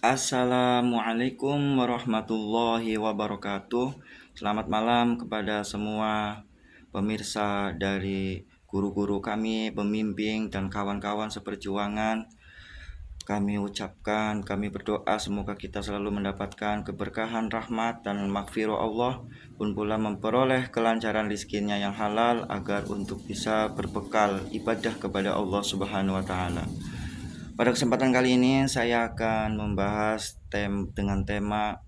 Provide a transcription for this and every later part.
Assalamualaikum warahmatullahi wabarakatuh. Selamat malam kepada semua pemirsa dari guru-guru kami, pembimbing dan kawan-kawan seperjuangan. Kami berdoa semoga kita selalu mendapatkan keberkahan, rahmat dan maghfirah Allah, pun pula memperoleh kelancaran rizkinya yang halal agar untuk bisa berbekal ibadah kepada Allah Subhanahu wa taala. Pada kesempatan kali ini saya akan membahas dengan tema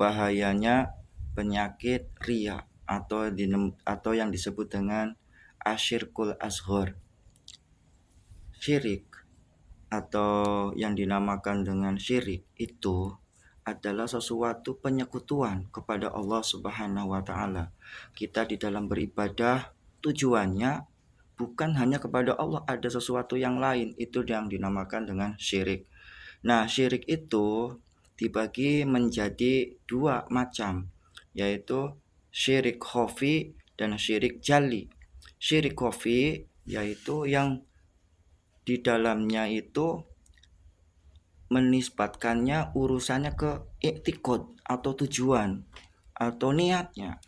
bahayanya penyakit ria atau yang disebut dengan asyirkul ashghar. Syirik atau yang dinamakan dengan syirik itu adalah sesuatu penyekutuan kepada Allah Subhanahu wa taala. Kita di dalam beribadah tujuannya bukan hanya kepada Allah, ada sesuatu yang lain, itu yang dinamakan dengan syirik. Nah, syirik itu dibagi menjadi dua macam, yaitu syirik khafi dan syirik jali. Syirik khafi yaitu yang di dalamnya itu menisbatkannya urusannya ke i'tiqad atau tujuan atau niatnya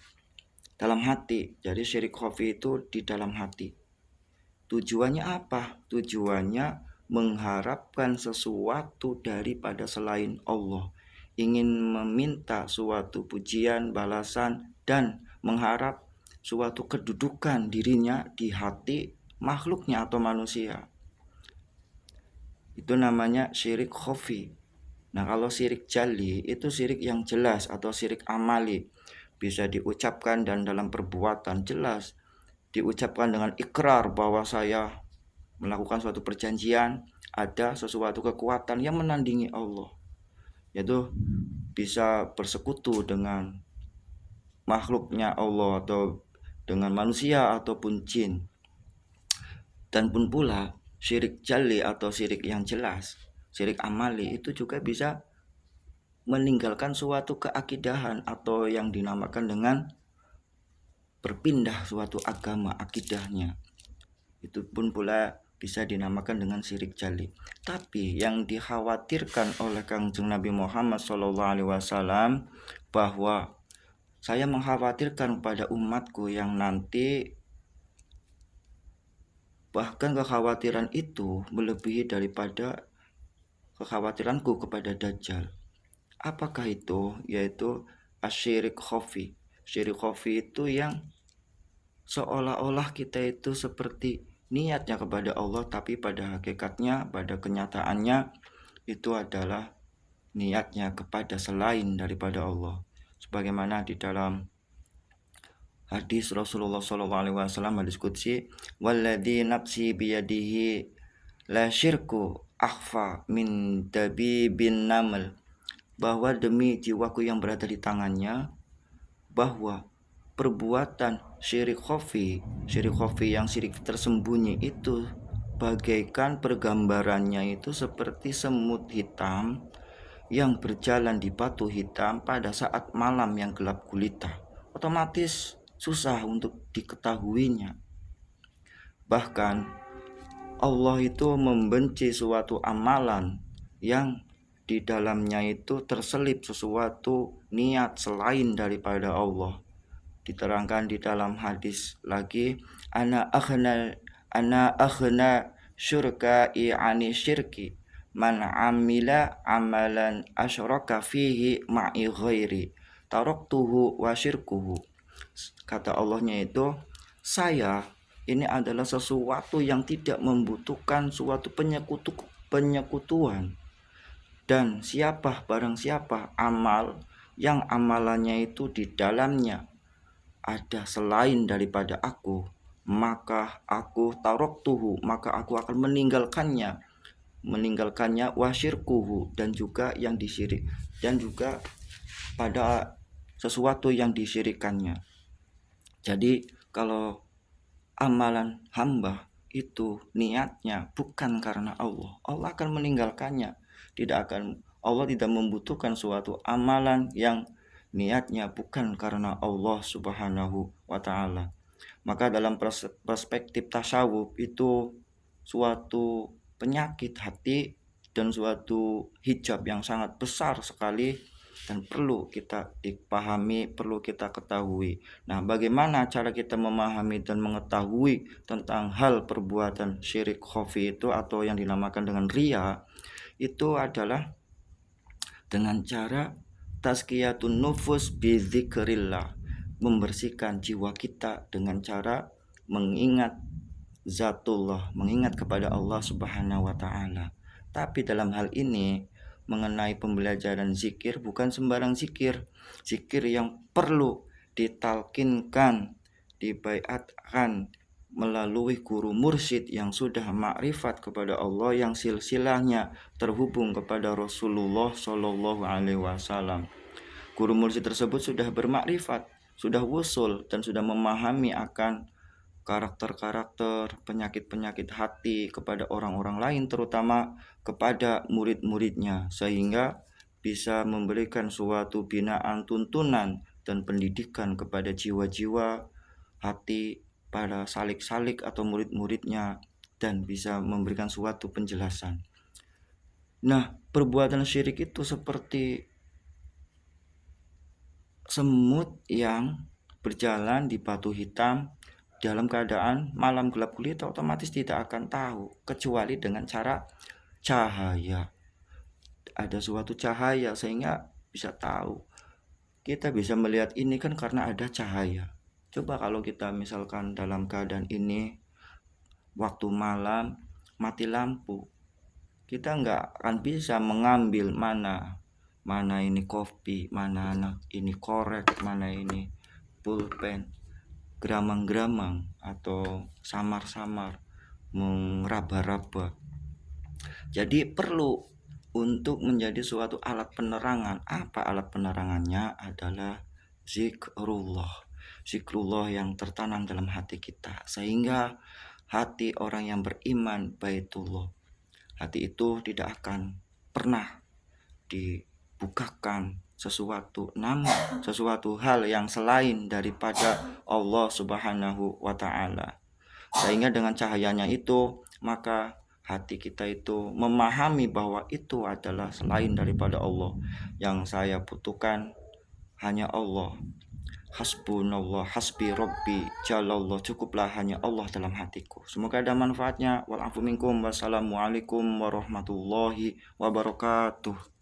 dalam hati. Jadi syirik khafi itu di dalam hati. Tujuannya apa? Tujuannya mengharapkan sesuatu daripada selain Allah, ingin meminta suatu pujian, balasan, dan mengharap suatu kedudukan dirinya di hati makhluknya atau manusia. Itu namanya syirik khafi. Nah, kalau syirik jali itu syirik yang jelas atau syirik amali, bisa diucapkan dan dalam perbuatan jelas, diucapkan dengan ikrar bahwa saya melakukan suatu perjanjian, ada sesuatu kekuatan yang menandingi Allah, yaitu bisa bersekutu dengan makhluknya Allah atau dengan manusia ataupun jin. Dan pun pula syirik jali atau syirik yang jelas, syirik amali itu juga bisa meninggalkan suatu keakidahan atau yang dinamakan dengan berpindah suatu agama akidahnya. Itu pun pula bisa dinamakan dengan syirik jali. Tapi yang dikhawatirkan oleh Kangjeng Nabi Muhammad SAW bahwa saya mengkhawatirkan pada umatku yang nanti, bahkan kekhawatiran itu melebihi daripada kekhawatiranku kepada Dajjal. Apakah itu? Yaitu asyirik khafi. Syirik khafi itu yang seolah-olah kita itu seperti niatnya kepada Allah, tapi pada hakikatnya, pada kenyataannya itu adalah niatnya kepada selain daripada Allah. Sebagaimana di dalam hadis Rasulullah SAW, hadis qudsi, walladzi nafsi biyadihi la syirku akhfa min dabibin naml, bahwa demi jiwaku yang berada di tangannya, bahwa perbuatan syirik khafi yang syirik tersembunyi itu bagaikan pergambarannya itu seperti semut hitam yang berjalan di batu hitam pada saat malam yang gelap gulita. Otomatis susah untuk diketahuinya. Bahkan Allah itu membenci suatu amalan yang di dalamnya itu terselip sesuatu niat selain daripada Allah. Diterangkan di dalam hadis lagi, ana akhna syurka'i ani syirki man amila amalan asyraka fihi ma'i ghairi taraktuhu wa syirkuhu. Kata Allahnya itu, saya ini adalah sesuatu yang tidak membutuhkan suatu penyekutuan, dan barang siapa amal yang amalannya itu di dalamnya ada selain daripada aku, maka aku akan meninggalkannya wasyirkuhu, dan juga yang disyirik, dan juga pada sesuatu yang disyirikannya. Jadi kalau amalan hamba itu niatnya bukan karena Allah, Allah akan meninggalkannya. Allah tidak membutuhkan suatu amalan yang niatnya bukan karena Allah Subhanahu wa taala. Maka dalam perspektif tasawuf itu suatu penyakit hati dan suatu hijab yang sangat besar sekali dan perlu kita dipahami, perlu kita ketahui. Nah, bagaimana cara kita memahami dan mengetahui tentang hal perbuatan syirik khafi itu atau yang dinamakan dengan riya? Itu adalah dengan cara tazkiyatun nufus bidzikrillah, membersihkan jiwa kita dengan cara mengingat zatullah, mengingat kepada Allah Subhanahu wa taala. Tapi dalam hal ini mengenai pembelajaran zikir bukan sembarang zikir. Zikir yang perlu ditalkinkan, dibaiatkan melalui guru mursyid yang sudah makrifat kepada Allah, yang silsilahnya terhubung kepada Rasulullah Shallallahu alaihi wasallam. Guru mursyid tersebut sudah bermakrifat, sudah wusul dan sudah memahami akan karakter-karakter, penyakit-penyakit hati kepada orang-orang lain, terutama kepada murid-muridnya, sehingga bisa memberikan suatu binaan, tuntunan, dan pendidikan kepada jiwa-jiwa hati pada salik-salik atau murid-muridnya, dan bisa memberikan suatu penjelasan. Nah, perbuatan syirik itu seperti semut yang berjalan di batu hitam dalam keadaan malam gelap gulita, otomatis tidak akan tahu kecuali dengan cara cahaya. Ada suatu cahaya sehingga bisa tahu. Kita bisa melihat ini kan karena ada cahaya. Coba kalau kita misalkan dalam keadaan ini waktu malam mati lampu, kita nggak akan bisa mengambil mana ini kopi, mana ini korek, mana ini pulpen, geramang-geramang atau samar-samar, meraba-raba. Jadi perlu untuk menjadi suatu alat penerangan. Apa alat penerangannya? Adalah zikrullah. Zikrullah yang tertanam dalam hati kita, sehingga hati orang yang beriman baitullah, hati itu tidak akan pernah dibukakan sesuatu hal yang selain daripada Allah Subhanahu wa taala. Sehingga dengan cahayanya itu, maka hati kita itu memahami bahwa itu adalah selain daripada Allah. Yang saya butuhkan hanya Allah. Hasbunallah, hasbi rabbi jalallah, cukuplah hanya Allah dalam hatiku. Semoga ada manfaatnya. Wal afu minkum. Wassalamualaikum warahmatullahi wabarakatuh.